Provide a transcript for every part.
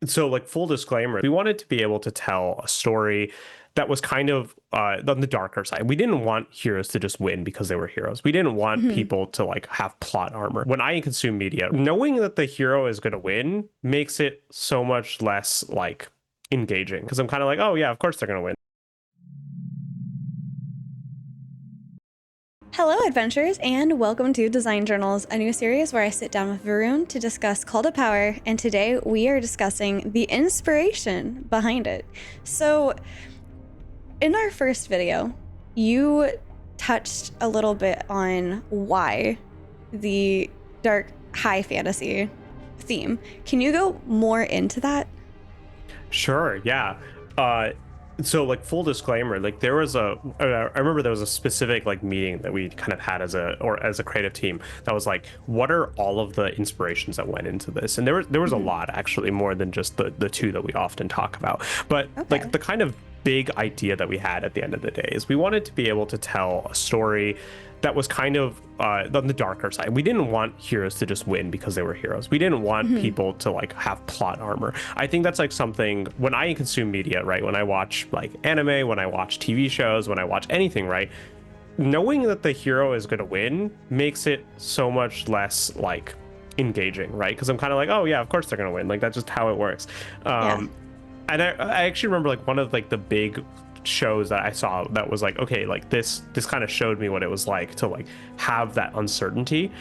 So, like, full disclaimer, we wanted to be able to tell a story that was kind of on the darker side. We didn't want heroes to just win because they were heroes. We didn't want Mhm. people to like have plot armor. When I consume media, knowing that the hero is going to win makes it so much less like engaging because I'm kind of like, oh yeah, of course they're going to win. Hello, adventurers, and welcome to Design Journals, a new series where I sit down with Varun to discuss Call to Power, and today we are discussing the inspiration behind it. So, in our first video, you touched a little bit on why the dark high fantasy theme. Can you go more into that? Sure, yeah. Uh, so like full disclaimer, like there was I remember there was a specific like meeting that we kind of had as a creative team that was like, what are all of the inspirations that went into this? And there was a Mhm. lot actually, more than just the two that we often talk about. But like Okay. the kind of big idea that we had at the end of the day is we wanted to be able to tell a story that was kind of on the darker side. We didn't want heroes to just win because they were heroes. We didn't want Mhm. people to like have plot armor. I think that's like something when I consume media, right? When I watch like anime, when I watch TV shows, when I watch anything, right? Knowing that the hero is going to win makes it so much less like engaging, right? Because I'm kind of like, oh yeah, of course they're going to win. Like that's just how it works. Yeah. Um, and I actually remember like one of like the big shows that I saw that was like, okay, like this kind of showed me what it was like to like have that uncertainty,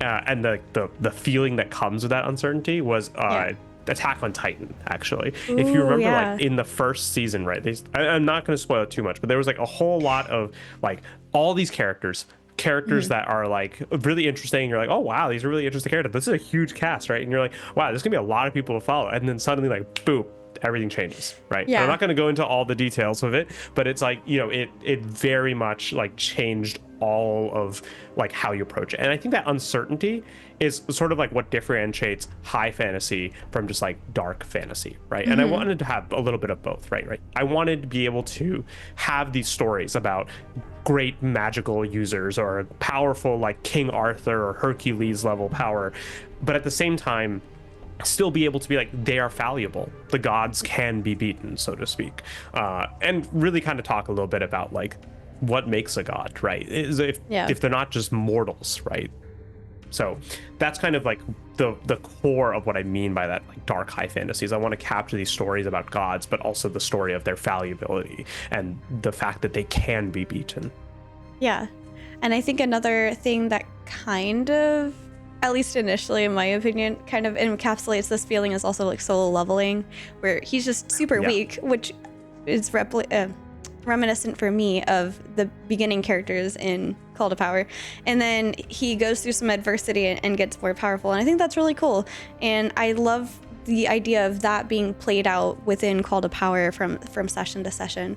and the feeling that comes with that uncertainty was Yeah. Attack on Titan. Actually, if you Ooh, remember, like yeah. in the first season, right? I'm not going to spoil it too much, but there was like a whole lot of like all these characters Mhm. that are like really interesting. You're like, oh wow, these are really interesting characters. This is a huge cast, right? And you're like, wow, there's gonna be a lot of people to follow. And then suddenly, like, boom, everything changes, right? And I'm Yeah. not going to go into all the details of it, but it's like, it very much like changed all of like how you approach it. And I think that uncertainty is sort of like what differentiates high fantasy from just like dark fantasy, right? And I Mhm. wanted to have a little bit of both, right? I wanted to be able to have these stories about great magical users or powerful like King Arthur or Hercules level power, but at the same time still be able to be like, they are fallible, the gods can be beaten, so to speak, and really kind of talk a little bit about like what makes a god, right? Is Yeah. if they're not just mortals, right? So that's kind of like the core of what I mean by that, like dark high fantasies. I want to capture these stories about gods, but also the story of their fallibility and the fact that they can be beaten. Yeah. And I think another thing that kind of, at least initially in my opinion, kind of encapsulates this feeling is also like solo leveling, where he's just super Yeah. weak, which is reminiscent for me of the beginning characters in Call to Power. And then he goes through some adversity and gets more powerful. And I think that's really cool. And I love the idea of that being played out within Call to Power from session to session.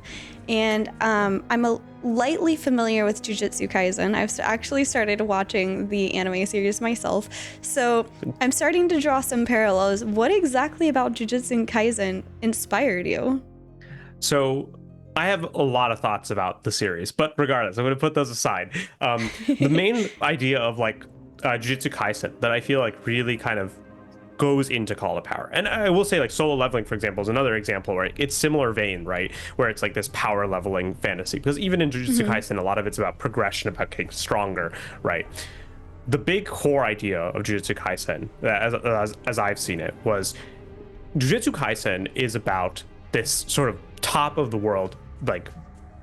And I'm a lightly familiar with Jujutsu Kaisen. I've actually started watching the anime series myself, so I'm starting to draw some parallels. What exactly about Jujutsu Kaisen inspired you? So I have a lot of thoughts about the series, but regardless, I'm going to put those aside. The main idea of like Jujutsu Kaisen that I feel like really kind of goes into Call of Power, and I will say like solo leveling, for example, is another example where it's similar vein, right? Where it's like this power leveling fantasy, because even in Jujutsu Mhm. Kaisen, a lot of it's about progression, about getting stronger, right? The big core idea of Jujutsu Kaisen, as I've seen it, was Jujutsu Kaisen is about this sort of top of the world, like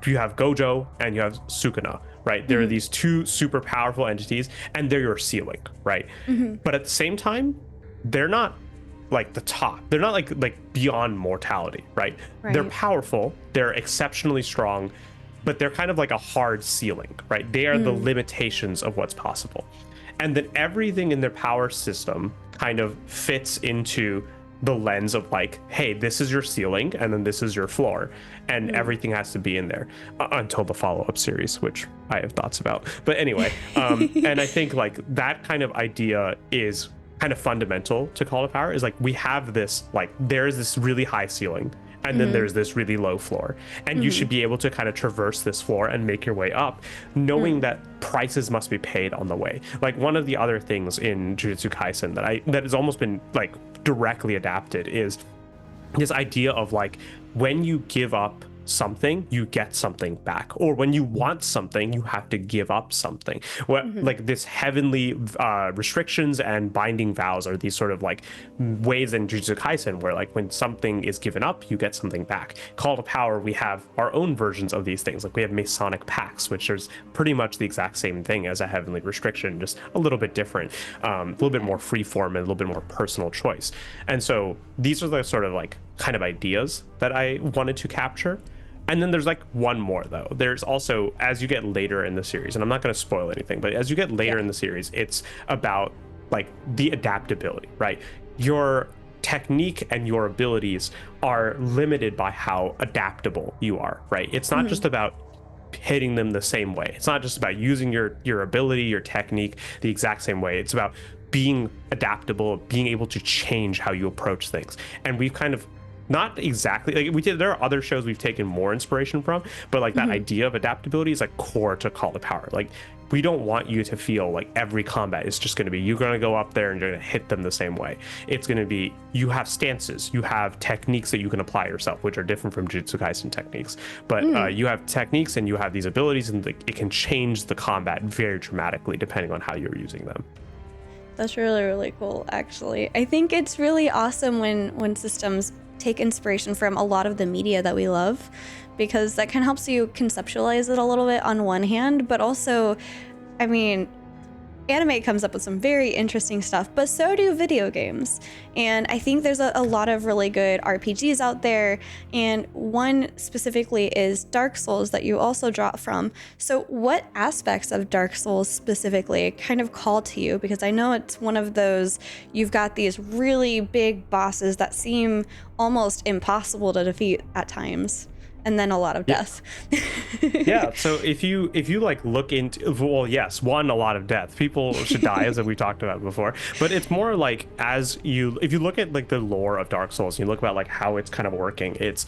you have Gojo and you have Sukuna, right? There are Mhm. these two super powerful entities and they're your ceiling, right? Mhm. But at the same time, they're not like the top. They're not like beyond mortality, right? They're Right. powerful, they're exceptionally strong, but they're kind of like a hard ceiling, right? They are the Mm. limitations of what's possible. And then everything in their power system kind of fits into the lens of like, hey, this is your ceiling and then this is your floor, and Mm. everything has to be in there until the follow-up series, which I have thoughts about. But anyway, and I think like that kind of idea is kind of fundamental to Call of Power, is like we have this, like there's this really high ceiling and then Mhm. there's this really low floor, and you should Mhm. be able to kind of traverse this floor and make your way up, knowing Mm. that prices must be paid on the way. Like one of the other things in Jujutsu Kaisen that has almost been like directly adapted is this idea of like when you give up something, you get something back, or when you want something, you have to give up something. Like this heavenly restrictions and binding vows are these sort of like ways in Jujutsu Kaisen where like when something is given up, you get something back. Call to Power, we have our own versions of these things. Like we have Masonic pacts, which is pretty much the exact same thing as a heavenly restriction, just a little bit different, a little bit more free form and a little bit more personal choice. And so these are the sort of like kind of ideas that I wanted to capture. And then there's like one more though. There's also, as you get later in the series, and I'm not going to spoil anything, but as you get later in the series, it's about like the adaptability, right? Your technique and your abilities are limited by how adaptable you are, right? It's not just about hitting them the same way. It's not just about using your ability, your technique the exact same way. It's about being adaptable, being able to change how you approach things. And we've kind of not exactly like we did. There are other shows we've taken more inspiration from, but like that idea of adaptability is like core to Call to Power. Like we don't want you to feel like every combat is just going to be you're going to go up there and you're going to hit them the same way. It's going to be you have stances, you have techniques that you can apply yourself, which are different from Jujutsu Kaisen techniques. But you have techniques and you have these abilities, and it can change the combat very dramatically depending on how you're using them. That's really, really cool, actually. I think it's really awesome when systems take inspiration from a lot of the media that we love, because that kind of helps you conceptualize it a little bit on one hand, but also, I mean, anime comes up with some very interesting stuff, but so do video games. And I think there's a lot of really good RPGs out there, and one specifically is Dark Souls that you also draw from. So what aspects of Dark Souls specifically kind of call to you? Because I know it's one of those, you've got these really big bosses that seem almost impossible to defeat at times. And then a lot of death. Yeah, so if you like look into, well, yes, a lot of death. People should die, as we talked about before, but it's more like if you look at like the lore of Dark Souls and you look about like how it's kind of working, it's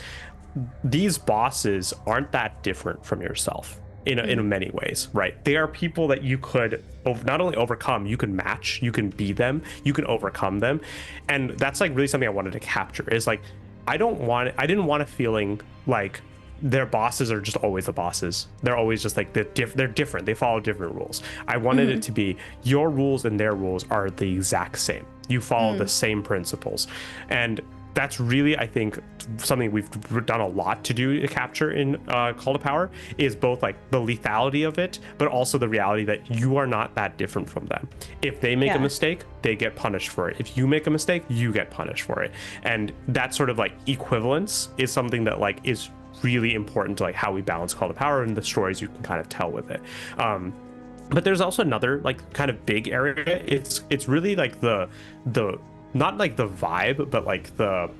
these bosses aren't that different from yourself in many ways, right? They are people that you could not only overcome, you can match, you can be them, you can overcome them. And that's like really something I wanted to capture is like I didn't want a feeling like their bosses are just always the bosses. They're always just like they're different. They follow different rules. I wanted it to be your rules and their rules are the exact same. You follow the same principles. And that's really, I think, something we've done a lot to do to capture in Call to Power is both like the lethality of it, but also the reality that you are not that different from them. If they make a mistake, they get punished for it. If you make a mistake, you get punished for it. And that sort of like equivalence is something that like is really important to like how we balance Call to Power and the stories you can kind of tell with it. But there's also another like kind of big area. It's really like the not like the vibe, but like the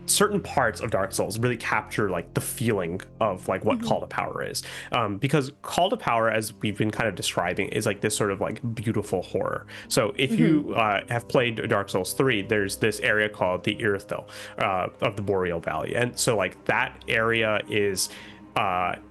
certain parts of Dark Souls really capture like the feeling of like what Call to Power is, because Call to Power, as we've been kind of describing, is like this sort of like beautiful horror. So if you have played Dark Souls 3, there's this area called the Irithyll of the Boreal Valley, and so like that area is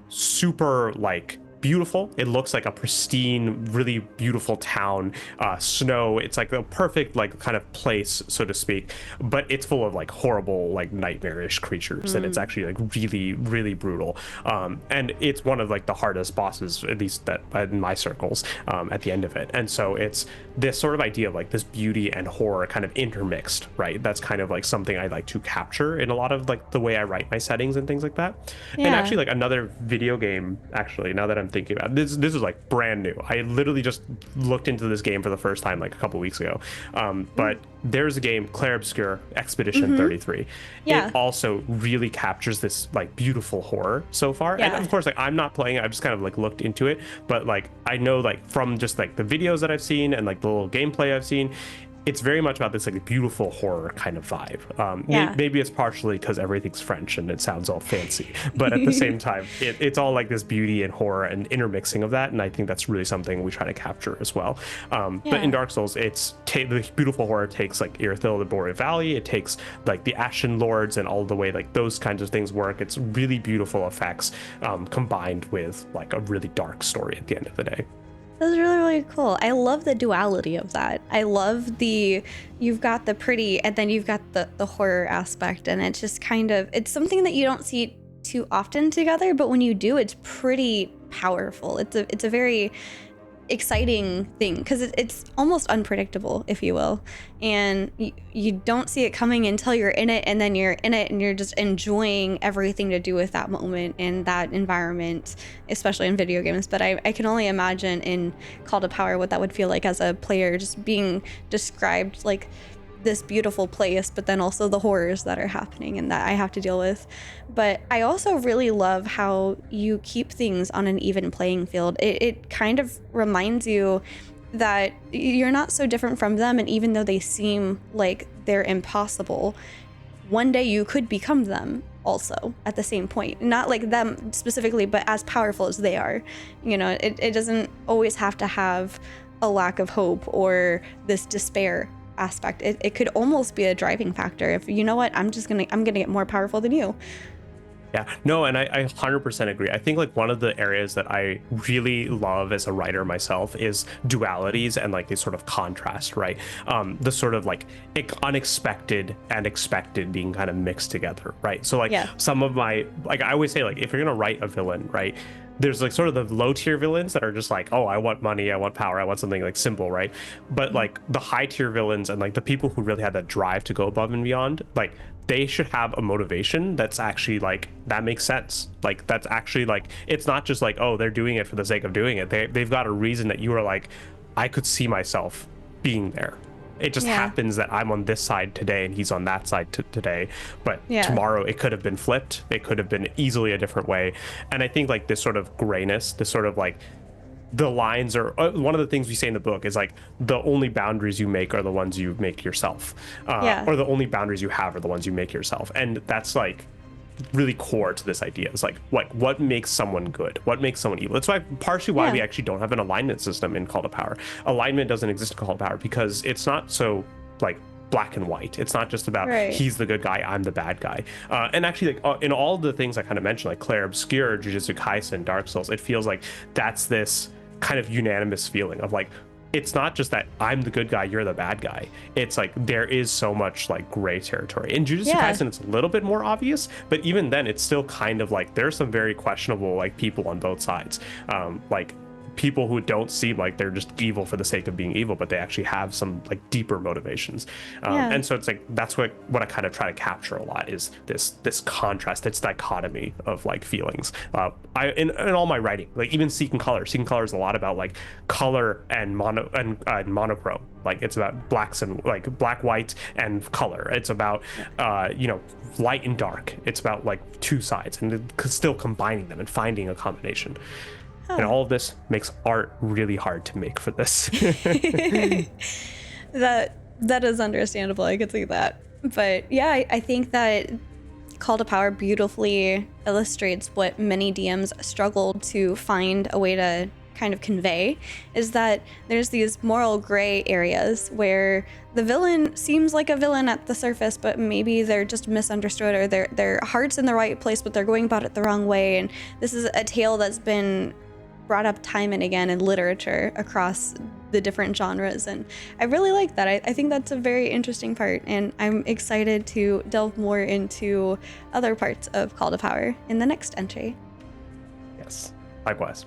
super like beautiful. It looks like a pristine, really beautiful town, snow. It's like the perfect like kind of place, so to speak, but it's full of like horrible, like nightmarish creatures, and it's actually like really, really brutal. And it's one of like the hardest bosses, at least that in my circles, at the end of it. And so it's this sort of idea of like this beauty and horror kind of intermixed, right? That's kind of like something I like to capture in a lot of like the way I write my settings and things like that. And actually like another video game, actually, now that I'm thinking about this is like brand new. I literally just looked into this game for the first time like a couple weeks ago. But there's a game, Clair Obscur Expedition 33. It also really captures this like beautiful horror so far. And of course, like I'm not playing it, I've just kind of like looked into it, but like I know like from just like the videos that I've seen and like the little gameplay I've seen, it's very much about this like beautiful horror kind of vibe. Maybe it's partially because everything's French and it sounds all fancy, but at the same time, it's all like this beauty and horror and intermixing of that. And I think that's really something we try to capture as well. But in Dark Souls, it's the beautiful horror takes like Irithyll, the Boreal Valley. It takes like the Ashen Lords and all the way like those kinds of things work. It's really beautiful effects combined with like a really dark story at the end of the day. That's really, really cool. I love the duality of that. I love you've got the pretty and then you've got the horror aspect, and it's just kind of, it's something that you don't see too often together, but when you do, it's pretty powerful. It's a very exciting thing because it's almost unpredictable, if you will, and you don't see it coming until you're in it, and then you're in it and you're just enjoying everything to do with that moment and that environment, especially in video games. But I can only imagine in Call to Power what that would feel like as a player, just being described like this beautiful place, but then also the horrors that are happening and that I have to deal with. But I also really love how you keep things on an even playing field. It kind of reminds you that you're not so different from them, and even though they seem like they're impossible, one day you could become them also at the same point. Not like them specifically, but as powerful as they are. You know, it doesn't always have to have a lack of hope or this despair aspect. It could almost be a driving factor if, you know what, I'm gonna get more powerful than you. Yeah, no, and I 100% agree. I think like one of the areas that I really love as a writer myself is dualities and like this sort of contrast, right? The sort of like unexpected and expected being kind of mixed together, right? So like some of my, like I always say, like if you're gonna write a villain, right, there's like sort of the low tier villains that are just like, oh, I want money, I want power, I want something like simple, right? But like the high tier villains and like the people who really had that drive to go above and beyond, like they should have a motivation that's actually like, that makes sense. Like that's actually like, it's not just like, oh, they're doing it for the sake of doing it. They've got a reason that you are like, I could see myself being there. It just happens that I'm on this side today and he's on that side today. But tomorrow it could have been flipped. It could have been easily a different way. And I think like this sort of grayness, this sort of like, the lines are one of the things we say in the book is like the only boundaries you make are the ones you make yourself, or the only boundaries you have are the ones you make yourself. And that's like really core to this idea. It's like what makes someone good, what makes someone evil. That's why partially why we actually don't have an alignment system in Call to Power. Alignment doesn't exist in Call to Power because it's not so like black and white. It's not just about he's the good guy, I'm the bad guy. And actually like in all the things I kind of mentioned, like Claire Obscure, Jujutsu Kaisen, Dark Souls, it feels like that's this kind of unanimous feeling of like, it's not just that I'm the good guy, you're the bad guy. It's like there is so much like gray territory. In Jujutsu Kaisen, it's a little bit more obvious, but even then, it's still kind of like there's some very questionable like people on both sides. Like people who don't seem like they're just evil for the sake of being evil, but they actually have some like deeper motivations. And so it's like that's what I kind of try to capture a lot is this contrast, this dichotomy of like feelings. In all my writing, like even Seeking Color is a lot about like color and monochrome. Like it's about blacks and like black, white, and color. It's about light and dark. It's about like two sides and still combining them and finding a combination. And all of this makes art really hard to make for this. That is understandable. I could see that. But yeah, I think that Call to Power beautifully illustrates what many DMs struggle to find a way to kind of convey, is that there's these moral gray areas where the villain seems like a villain at the surface, but maybe they're just misunderstood, or their heart's in the right place, but they're going about it the wrong way. And this is a tale that's been brought up time and again in literature across the different genres, and I really like that. I think that's a very interesting part, and I'm excited to delve more into other parts of Call to Power in the next entry. Yes, likewise.